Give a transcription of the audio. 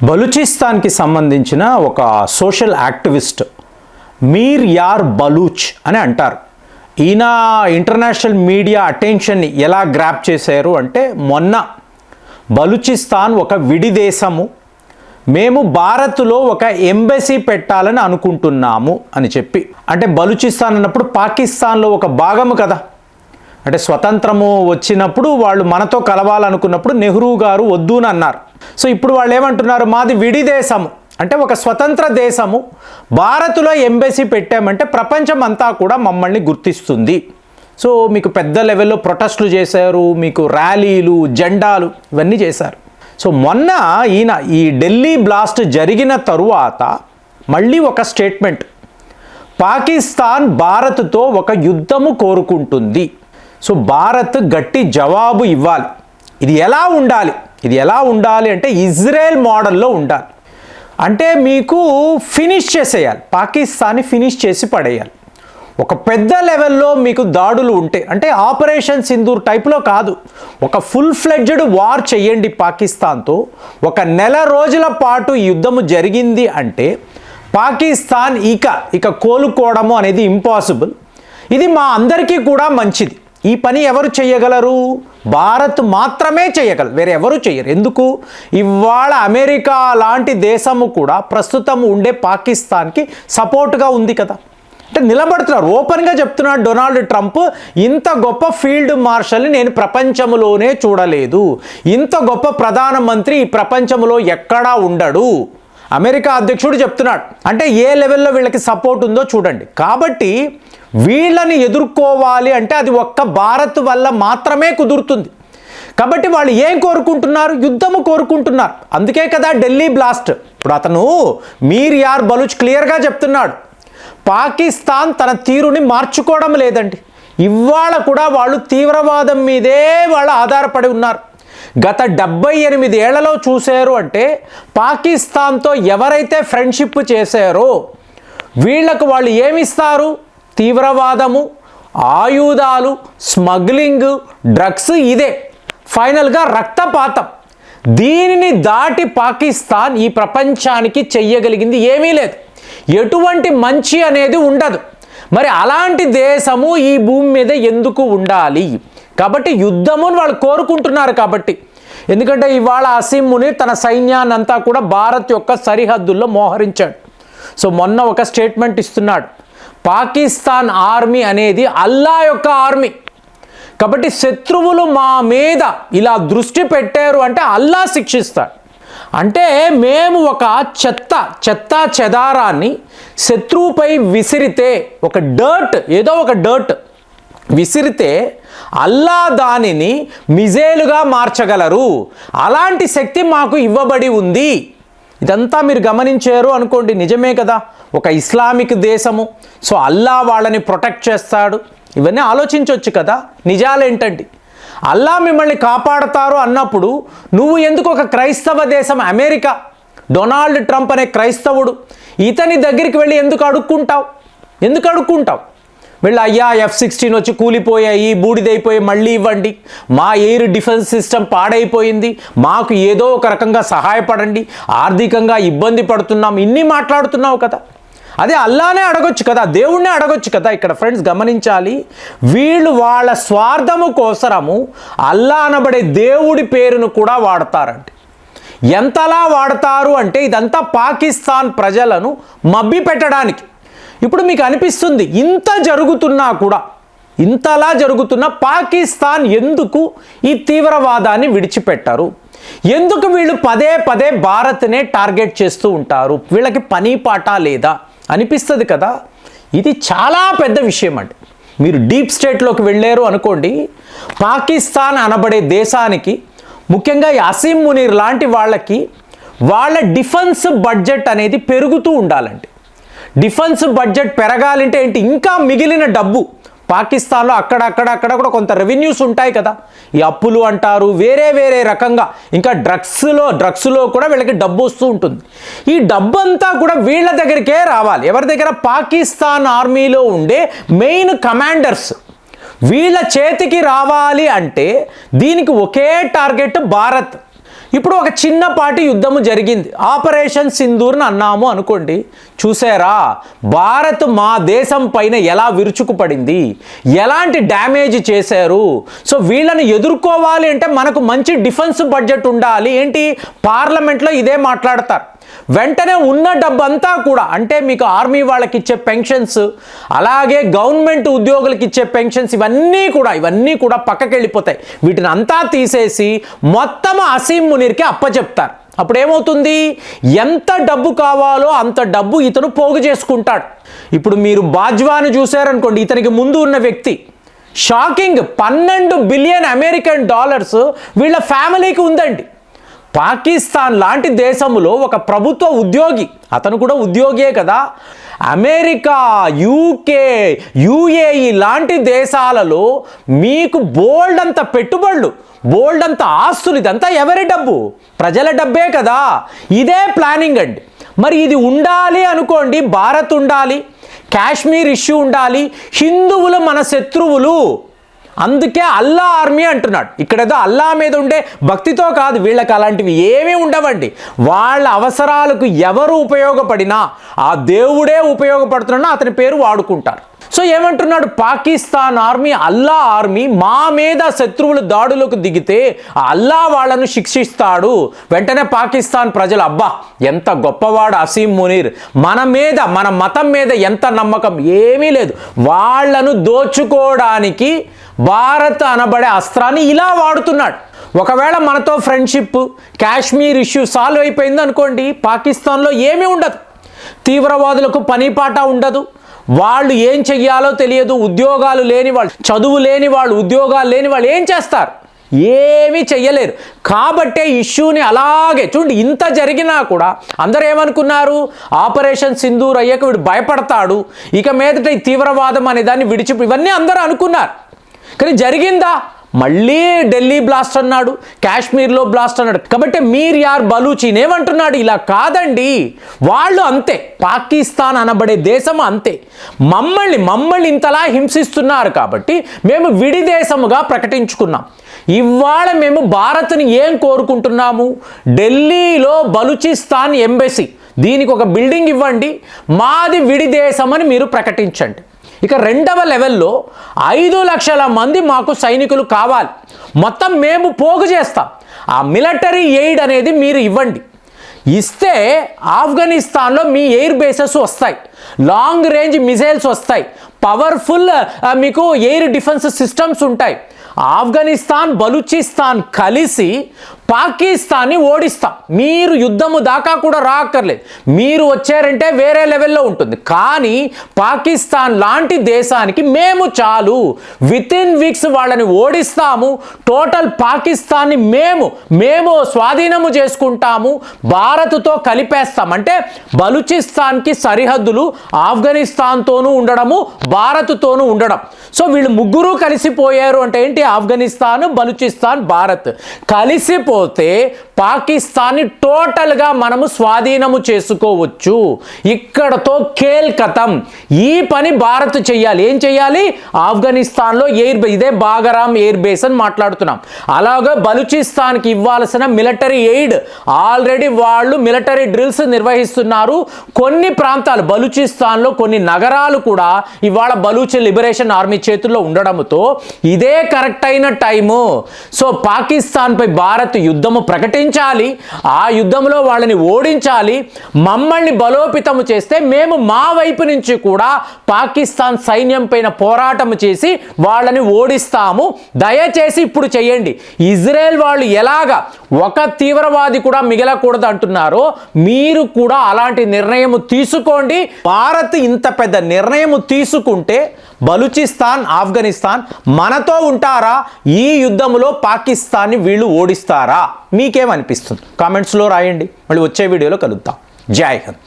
బలూచిస్తాన్కి సంబంధించిన ఒక social activist మీర్ యార్ బలూచ్ అని అంటారు. ఈయన ఇంటర్నేషనల్ మీడియా అటెన్షన్ని ఎలా గ్రాప్ చేశారు అంటే, మొన్న బలూచిస్తాన్ ఒక విడి దేశము, మేము భారత్లో ఒక ఎంబసీ పెట్టాలని అనుకుంటున్నాము అని చెప్పి, అంటే బలూచిస్తాన్ అన్నప్పుడు పాకిస్తాన్లో ఒక భాగము కదా. అంటే స్వతంత్రము వచ్చినప్పుడు వాళ్ళు మనతో కలవాలనుకున్నప్పుడు నెహ్రూ గారు వద్దు అని అన్నారు. సో ఇప్పుడు వాళ్ళు ఏమంటున్నారు, మాది విడి దేశము, అంటే ఒక స్వతంత్ర దేశము, భారత్లో ఎంబసీ పెట్టామంటే ప్రపంచం అంతా కూడా మమ్మల్ని గుర్తిస్తుంది. సో మీకు పెద్ద లెవెల్లో ప్రొటెస్టులు చేశారు, మీకు ర్యాలీలు, జెండాలు ఇవన్నీ చేశారు. సో మొన్న ఈయన ఈ ఢిల్లీ బ్లాస్ట్ జరిగిన తరువాత మళ్ళీ ఒక స్టేట్మెంట్, పాకిస్తాన్ భారత్తో ఒక యుద్ధము కోరుకుంటుంది, సో భారత్ గట్టి జవాబు ఇవ్వాలి. ఇది ఎలా ఉండాలి, ఇది ఎలా ఉండాలి అంటే ఇజ్రాయెల్ మోడల్లో ఉండాలి. అంటే మీకు ఫినిష్ చేసేయాలి, పాకిస్తాన్ని ఫినిష్ చేసి పడేయాలి. ఒక పెద్ద లెవెల్లో మీకు దాడులు ఉంటే, అంటే ఆపరేషన్ సింధూర్ టైప్లో కాదు, ఒక ఫుల్ ఫ్లెడ్జ్డ్ వార్ చేయండి పాకిస్తాన్తో. ఒక నెల రోజుల పాటు యుద్ధము జరిగింది అంటే పాకిస్తాన్ ఇక కోలుకోవడము అనేది ఇంపాసిబుల్. ఇది మా అందరికీ కూడా మంచిది. ఈ పని ఎవరు చేయగలరు? భారత్ మాత్రమే చేయగలరు, వేరే ఎవరు చేయరు. ఎందుకు? ఇవాళ అమెరికా లాంటి దేశము కూడా ప్రస్తుతం ఉండే పాకిస్తాన్కి సపోర్ట్గా ఉంది కదా. అంటే నిలబడుతున్నారు, ఓపెన్గా చెప్తున్నాడు డొనాల్డ్ ట్రంప్, ఇంత గొప్ప ఫీల్డ్ మార్షల్ని నేను ప్రపంచంలోనే చూడలేదు, ఇంత గొప్ప ప్రధానమంత్రి ఈ ప్రపంచంలో ఎక్కడా ఉండడు. అమెరికా అధ్యక్షుడు చెప్తున్నాడు. అంటే ఏ లెవెల్లో వీళ్ళకి సపోర్ట్ ఉందో చూడండి. కాబట్టి వీళ్ళని ఎదుర్కోవాలి అంటే అది ఒక్క భారత్ వల్ల మాత్రమే కుదురుతుంది. కాబట్టి వాళ్ళు ఏం కోరుకుంటున్నారు? యుద్ధము కోరుకుంటున్నారు. అందుకే కదా ఢిల్లీ బ్లాస్ట్. ఇప్పుడు అతను మీర్ యార్ బలూచ్ క్లియర్గా చెప్తున్నాడు, పాకిస్తాన్ తన తీరుని మార్చుకోవడం లేదండి. ఇవాళ కూడా వాళ్ళు తీవ్రవాదం మీదే వాళ్ళు ఆధారపడి ఉన్నారు. గత 78 ఏళ్లలో చూశారు అంటే పాకిస్తాన్తో ఎవరైతే ఫ్రెండ్షిప్ చేశారో వీళ్లకు వాళ్ళు ఏమిస్తారు? తీవ్రవాదము, ఆయుధాలు, స్మగ్లింగ్, డ్రగ్స్, ఇదే ఫైనల్గా రక్తపాతం. దీనిని దాటి పాకిస్తాన్ ఈ ప్రపంచానికి చెయ్యగలిగింది ఏమీ లేదు. ఎటువంటి మంచి అనేది ఉండదు. మరి అలాంటి దేశము ఈ భూమి మీద ఎందుకు ఉండాలి? కాబట్టి యుద్ధమును వాళ్ళు కోరుకుంటున్నారు. కాబట్టి ఎందుకంటే ఇవాళ అసీం మునీర్ తన సైన్యాన్ని అంతా కూడా భారత్ యొక్క సరిహద్దుల్లో మోహరించాడు. సో మొన్న ఒక స్టేట్మెంట్ ఇస్తున్నాడు, పాకిస్తాన్ ఆర్మీ అనేది అల్లా యొక్క ఆర్మీ, కాబట్టి శత్రువులు మా మీద ఇలా దృష్టి పెట్టారు అంటే అల్లా శిక్షిస్తాడు. అంటే మేము ఒక చెత్త చెదారాన్ని శత్రువుపై విసిరితే, ఒక డర్ట్, ఏదో ఒక డర్ట్ విసిరితే అల్లా దానిని మిజైలుగా మార్చగలరు. అలాంటి శక్తి మాకు ఇవ్వబడి ఉంది. ఇదంతా మీరు గమనించారు అనుకోండి, నిజమే కదా, ఒక ఇస్లామిక్ దేశము, సో అల్లా వాళ్ళని ప్రొటెక్ట్ చేస్తాడు. ఇవన్నీ ఆలోచించవచ్చు కదా. నిజాలేంటండి? అల్లా మిమ్మల్ని కాపాడతారు అన్నప్పుడు నువ్వు ఎందుకు ఒక క్రైస్తవ దేశం అమెరికా, డొనాల్డ్ ట్రంప్ అనే క్రైస్తవుడు, ఇతని దగ్గరికి వెళ్ళి ఎందుకు అడుక్కుంటావు? వీళ్ళు అయ్యా F-16 వచ్చి కూలిపోయాయి, బూడిదైపోయి, మళ్ళీ ఇవ్వండి, మా ఎయిర్ డిఫెన్స్ సిస్టమ్ పాడైపోయింది, మాకు ఏదో ఒక రకంగా సహాయపడండి, ఆర్థికంగా ఇబ్బంది పడుతున్నాం, ఇన్ని మాట్లాడుతున్నావు కదా. అదే అల్లానే అడగొచ్చు కదా, దేవుణ్ణే అడగొచ్చు కదా. ఇక్కడ ఫ్రెండ్స్ గమనించాలి, వీళ్ళు వాళ్ళ స్వార్థము కోసరము అల్లా అనబడే దేవుడి పేరును కూడా వాడతారండి. ఎంతలా వాడతారు అంటే ఇదంతా పాకిస్తాన్ ప్రజలను మభ్య పెట్టడానికి. ఇప్పుడు మీకు అనిపిస్తుంది, ఇంతలా జరుగుతున్నా పాకిస్తాన్ ఎందుకు ఈ తీవ్రవాదాన్ని విడిచిపెట్టారు? ఎందుకు వీళ్ళు పదే భారత్నే టార్గెట్ చేస్తూ ఉంటారు? వీళ్ళకి పని పాట లేదా అనిపిస్తుంది కదా. ఇది చాలా పెద్ద విషయం అండి. మీరు డీప్ స్టేట్లోకి వెళ్ళారు అనుకోండి, పాకిస్తాన్ అనబడే దేశానికి, ముఖ్యంగా అసీం మునీర్ లాంటి వాళ్ళకి వాళ్ళ డిఫెన్స్ బడ్జెట్ అనేది పెరుగుతూ ఉండాలండి. డిఫెన్స్ బడ్జెట్ పెరగాలంటే ఏంటి? ఇంకా మిగిలిన డబ్బు పాకిస్తాన్లో అక్కడ కూడా కొంత రెవెన్యూస్ ఉంటాయి కదా. ఈ అప్పులు అంటారు, వేరే రకంగా, ఇంకా డ్రగ్స్లో కూడా వీళ్ళకి డబ్బు వస్తూ ఉంటుంది. ఈ డబ్బు అంతా కూడా వీళ్ళ దగ్గరికే రావాలి. ఎవరి దగ్గర? పాకిస్తాన్ ఆర్మీలో ఉండే మెయిన్ కమాండర్స్ వీళ్ళ చేతికి రావాలి. అంటే దీనికి ఒకే టార్గెట్ భారత్. ఇప్పుడు ఒక చిన్నపాటి యుద్ధము జరిగింది, ఆపరేషన్ సింధూర్ని అన్నాము అనుకోండి. చూసారా భారత్ మా దేశం పైన ఎలా విరుచుకుపడింది, ఎలాంటి డ్యామేజ్ చేశారు. సో వీళ్ళని ఎదుర్కోవాలి అంటే మనకు మంచి డిఫెన్స్ బడ్జెట్ ఉండాలి. ఏంటి పార్లమెంట్లో ఇదే మాట్లాడతారు. వెంటనే ఉన్న డబ్బంతా కూడా అంటే మీకు ఆర్మీ వాళ్ళకి ఇచ్చే పెన్షన్స్, అలాగే గవర్నమెంట్ ఉద్యోగులకి ఇచ్చే పెన్షన్స్, ఇవన్నీ కూడా పక్కకి వెళ్ళిపోతాయి. వీటిని అంతా తీసేసి మొత్తం అసీం మునీర్కి అప్పచెప్తారు. అప్పుడు ఏమవుతుంది, ఎంత డబ్బు కావాలో అంత డబ్బు ఇతను పోగు చేసుకుంటాడు. ఇప్పుడు మీరు బాజ్వాని చూశారనుకోండి, ఇతనికి ముందు ఉన్న వ్యక్తి షాకింగ్, 12 బిలియన్ అమెరికన్ డాలర్స్ వీళ్ళ ఫ్యామిలీకి ఉందండి. పాకిస్తాన్ లాంటి దేశంలో ఒక ప్రభుత్వ ఉద్యోగి, అతను కూడా ఉద్యోగియే కదా, అమెరికా, యూకే, యుఏఈ లాంటి దేశాలలో మీకు బోల్డ్ అంత పెట్టుబడులు, బోల్డ్ అంత ఆస్తులు, ఇదంతా ఎవరి డబ్బు? ప్రజల డబ్బే కదా. ఇదే ప్లానింగ్ అండి. మరి ఇది ఉండాలి అనుకోండి, భారత్ ఉండాలి, కాశ్మీర్ ఇష్యూ ఉండాలి, హిందువులు మన శత్రువులు, అందుకే అల్లా ఆర్మీ అంటున్నాడు. ఇక్కడేదో అల్లా మీద ఉండే భక్తితో కాదు, వీళ్ళకి అలాంటివి ఏమీ ఉండవండి. వాళ్ళ అవసరాలకు ఎవరు ఉపయోగపడినా ఆ దేవుడే ఉపయోగపడుతున్నా అతని పేరు వాడుకుంటారు. సో ఏమంటున్నాడు, పాకిస్తాన్ ఆర్మీ, అల్లా ఆర్మీ మా మీద శత్రువులు దాడులకు దిగితే అల్లా వాళ్ళను శిక్షిస్తాడు. వెంటనే పాకిస్తాన్ ప్రజలు అబ్బా ఎంత గొప్పవాడు అసీం మునీర్, మన మీద, మన మతం మీద ఎంత నమ్మకం, ఏమీ లేదు. వాళ్లను దోచుకోవడానికి భారత్ అనబడే అస్త్రాన్ని ఇలా వాడుతున్నాడు. ఒకవేళ మనతో ఫ్రెండ్షిప్, కాశ్మీర్ ఇష్యూ సాల్వ్ అయిపోయింది అనుకోండి, పాకిస్తాన్లో ఏమీ ఉండదు, తీవ్రవాదులకు పనిపాట ఉండదు, వాళ్ళు ఏం చెయ్యాలో తెలియదు, ఉద్యోగాలు లేని వాళ్ళు, చదువు లేని వాళ్ళు, ఉద్యోగాలు లేని వాళ్ళు ఏం చేస్తారు? ఏమీ చెయ్యలేరు. కాబట్టే ఇష్యూని అలాగే చూడండి, ఇంత జరిగినా కూడా అందరూ ఏమనుకున్నారు, ఆపరేషన్ సింధూర్ అయ్యాక వీడు భయపడతాడు, ఇక మీదట ఈ తీవ్రవాదం అనే దాన్ని ఇవన్నీ అందరూ అనుకున్నారు. కానీ జరిగిందా? మళ్ళీ ఢిల్లీ బ్లాస్ట్ అన్నాడు, కాశ్మీర్లో బ్లాస్ట్ అన్నాడు. కాబట్టి మీర్ యార్ బలూచిన్ ఏమంటున్నాడు, ఇలా కాదండి, వాళ్ళు అంతే, పాకిస్తాన్ అనబడే దేశం అంతే, మమ్మల్ని ఇంతలా హింసిస్తున్నారు కాబట్టి మేము విడి దేశముగా ప్రకటించుకున్నాం. ఇవాళ మేము భారత్ని ఏం కోరుకుంటున్నాము, ఢిల్లీలో బలూచిస్తాన్ ఎంబసీ, దీనికి ఒక బిల్డింగ్ ఇవ్వండి, మాది విడి దేశం అని మీరు ప్రకటించండి. ఇక రెండవ లెవెల్లో 5 లక్షల మంది మాకు సైనికులు కావాలి, మొత్తం మేము పోగు చేస్తాం, ఆ మిలిటరీ ఎయిడ్ అనేది మీరు ఇవ్వండి. ఇస్తే ఆఫ్ఘనిస్తాన్లో మీ ఎయిర్ బేసెస్ వస్తాయి, లాంగ్ రేంజ్ మిసైల్స్ వస్తాయి, పవర్ఫుల్ మీకు ఎయిర్ డిఫెన్స్ సిస్టమ్స్ ఉంటాయి. ఆఫ్ఘనిస్తాన్, బలూచిస్తాన్ కలిసి పాకిస్తాన్ని ఓడిస్తాం. మీరు యుద్ధము దాకా కూడా రాక్కర్లేదు, మీరు వచ్చారంటే వేరే లెవెల్లో ఉంటుంది. కానీ పాకిస్తాన్ లాంటి దేశానికి మేము చాలు, వితిన్ వీక్స్ వాళ్ళని ఓడిస్తాము, టోటల్ పాకిస్తాన్ని మేము స్వాధీనము చేసుకుంటాము, భారత్తో కలిపేస్తాం. అంటే బలూచిస్తాన్కి సరిహద్దులు ఆఫ్ఘనిస్తాన్తోనూ ఉండడము, భారత్తోనూ ఉండడం. సో వీళ్ళు ముగ్గురు కలిసిపోయారు అంటే ఏంటి, ఆఫ్ఘనిస్తాన్, బలూచిస్తాన్, భారత్ కలిసిపోతే పాకిస్తాన్ని టోటల్గా మనము స్వాధీనము చేసుకోవచ్చు. ఇక్కడతో ఖేల్ ఖతం. ఈ పని భారత్ చెయ్యాలి. ఏం చెయ్యాలి, ఆఫ్ఘనిస్తాన్లో ఇదే బాగరామ్ ఎయిర్ బేస్ అని మాట్లాడుతున్నాం. అలాగే బలూచిస్తాన్కి ఇవ్వాల్సిన మిలిటరీ ఎయిడ్ ఆల్రెడీ వాళ్ళు మిలిటరీ డ్రిల్స్ నిర్వహిస్తున్నారు. కొన్ని ప్రాంతాలు బలూచిస్తాన్లో కొన్ని నగరాలు కూడా ఇవాళ బలూచ్ లిబరేషన్ ఆర్మీ చేతుల్లో ఉండడంతో ఇదే కరెక్ట్ అయిన టైము. సో పాకిస్తాన్పై భారత్ యుద్ధము ప్రకటించాలి, ఆ యుద్ధంలో వాళ్ళని ఓడించాలి, మమ్మల్ని బలోపేతము చేస్తే మేము మా వైపు నుంచి కూడా పాకిస్తాన్ సైన్యం పైన పోరాటం చేసి వాళ్ళని ఓడిస్తాము. దయచేసి ఇప్పుడు చేయండి. ఇజ్రాయెల్ వాళ్ళు ఎలాగా ఒక తీవ్రవాది కూడా మిగలకూడదు అంటున్నారో మీరు కూడా అలాంటి నిర్ణయం తీసుకోండి. భారత్ ఇంత పెద్ద నిర్ణయం తీసుకుంటే బలూచిస్తాన్, ఆఫ్ఘనిస్తాన్ మనతో ఉంటారా? ఈ యుద్ధంలో పాకిస్తాన్ని వీళ్ళు ఓడిస్తారా? మీకేమనిపిస్తుంది? కామెంట్స్లో రాయండి. మళ్ళీ వచ్చే వీడియోలో కలుద్దాం. జై హింద్.